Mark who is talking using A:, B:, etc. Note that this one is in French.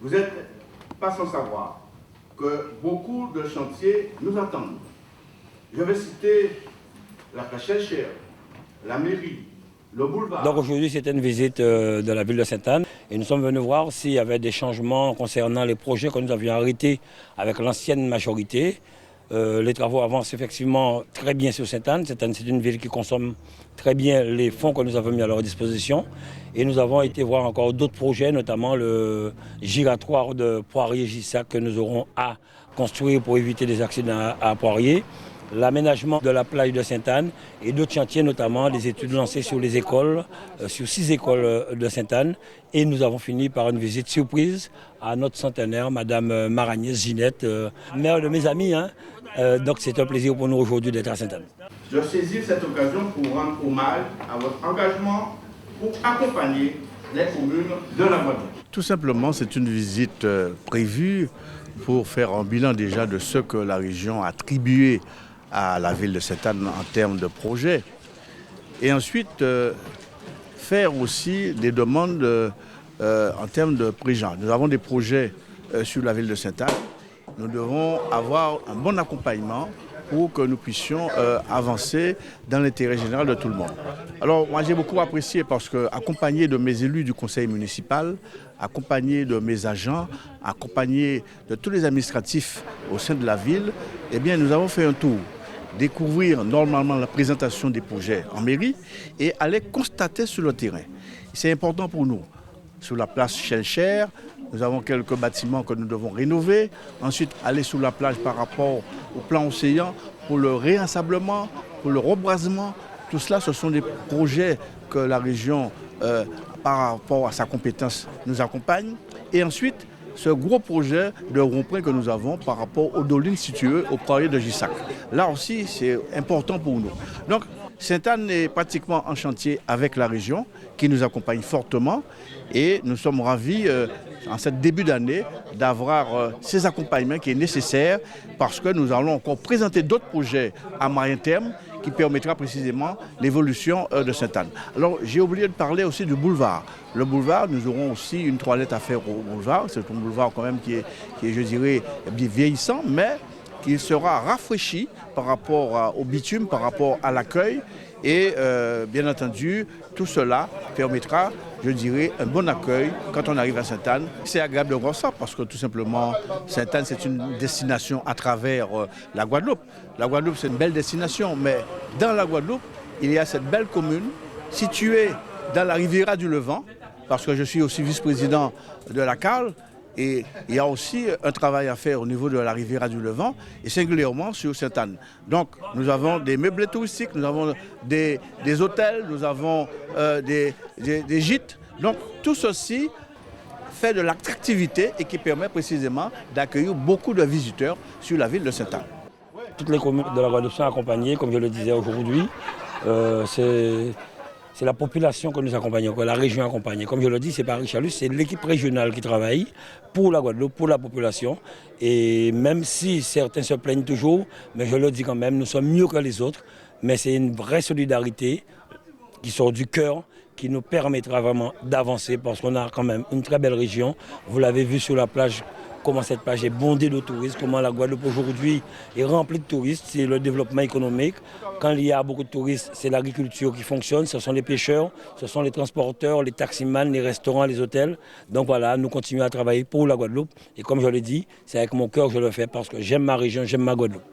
A: Vous n'êtes pas sans savoir que beaucoup de chantiers nous attendent. Je vais citer la Cachelchère, la mairie, le boulevard.
B: Donc aujourd'hui, c'était une visite de la ville de Sainte-Anne et nous sommes venus voir s'il y avait des changements concernant les projets que nous avions arrêtés avec l'ancienne majorité. Les travaux avancent effectivement très bien sur Sainte-Anne. Sainte-Anne, c'est une ville qui consomme très bien les fonds que nous avons mis à leur disposition. Et nous avons été voir encore d'autres projets, notamment le giratoire de Poirier-Gissac que nous aurons à construire pour éviter des accidents à Poirier. L'aménagement de la plage de Sainte-Anne et d'autres chantiers, notamment des études lancées sur les écoles, sur 6 écoles de Sainte-Anne. Et nous avons fini par une visite surprise à notre centenaire, Madame Maragnès Ginette, mère de mes amis. Donc c'est un plaisir pour nous aujourd'hui d'être à Sainte-Anne.
A: Je saisis cette occasion pour rendre hommage à votre engagement pour accompagner les communes de la Guadeloupe.
C: Tout simplement, c'est une visite prévue pour faire un bilan déjà de ce que la région a attribué à la ville de Sainte-Anne en termes de projets. Et ensuite, faire aussi des demandes en termes de prégenres. Nous avons des projets sur la ville de Sainte-Anne. Nous devons avoir un bon accompagnement pour que nous puissions avancer dans l'intérêt général de tout le monde. Alors moi j'ai beaucoup apprécié parce que accompagné de mes élus du conseil municipal, accompagné de mes agents, accompagné de tous les administratifs au sein de la ville, eh bien nous avons fait un tour, découvrir normalement la présentation des projets en mairie et aller constater sur le terrain. C'est important pour nous. Sur la place Chelcher, nous avons quelques bâtiments que nous devons rénover. Ensuite, aller sur la plage par rapport au plan océan pour le réensablement, pour le reboisement. Tout cela, ce sont des projets que la région, par rapport à sa compétence, nous accompagne. Et ensuite, ce gros projet de rond-point que nous avons par rapport aux dolines situées au Poirier de Gissac. Là aussi, c'est important pour nous. Donc, Sainte-Anne est pratiquement en chantier avec la région qui nous accompagne fortement et nous sommes ravis en ce début d'année d'avoir ces accompagnements qui est nécessaire parce que nous allons encore présenter d'autres projets à moyen terme qui permettra précisément l'évolution de Sainte-Anne. Alors j'ai oublié de parler aussi du boulevard. Le boulevard, nous aurons aussi une toilette à faire au boulevard. C'est un boulevard quand même qui est je dirais, bien vieillissant, mais qui sera rafraîchi par rapport au bitume, par rapport à l'accueil. Et bien entendu, tout cela permettra, je dirais, un bon accueil quand on arrive à Sainte-Anne. C'est agréable de voir ça parce que tout simplement, Sainte-Anne, c'est une destination à travers la Guadeloupe. La Guadeloupe, c'est une belle destination, mais dans la Guadeloupe, il y a cette belle commune située dans la Riviera du Levant, parce que je suis aussi vice-président de la CAL. Et il y a aussi un travail à faire au niveau de la Riviera du Levant et singulièrement sur Sainte-Anne. Donc nous avons des meublés touristiques, nous avons des hôtels, nous avons des gîtes. Donc tout ceci fait de l'attractivité et qui permet précisément d'accueillir beaucoup de visiteurs sur la ville de Sainte-Anne.
B: Toutes les communes de la Guadeloupe sont accompagnées, comme je le disais aujourd'hui. C'est la population que nous accompagnons, que la région accompagne. Comme je le dis, c'est pas Richalus, c'est l'équipe régionale qui travaille pour la Guadeloupe, pour la population. Et même si certains se plaignent toujours, mais je le dis quand même, nous sommes mieux que les autres. Mais c'est une vraie solidarité qui sort du cœur, qui nous permettra vraiment d'avancer parce qu'on a quand même une très belle région. Vous l'avez vu sur la plage, comment cette plage est bondée de touristes, comment la Guadeloupe aujourd'hui est remplie de touristes, c'est le développement économique. Quand il y a beaucoup de touristes, c'est l'agriculture qui fonctionne, ce sont les pêcheurs, ce sont les transporteurs, les taximans, les restaurants, les hôtels. Donc voilà, nous continuons à travailler pour la Guadeloupe. Et comme je l'ai dit, c'est avec mon cœur que je le fais parce que j'aime ma région, j'aime ma Guadeloupe.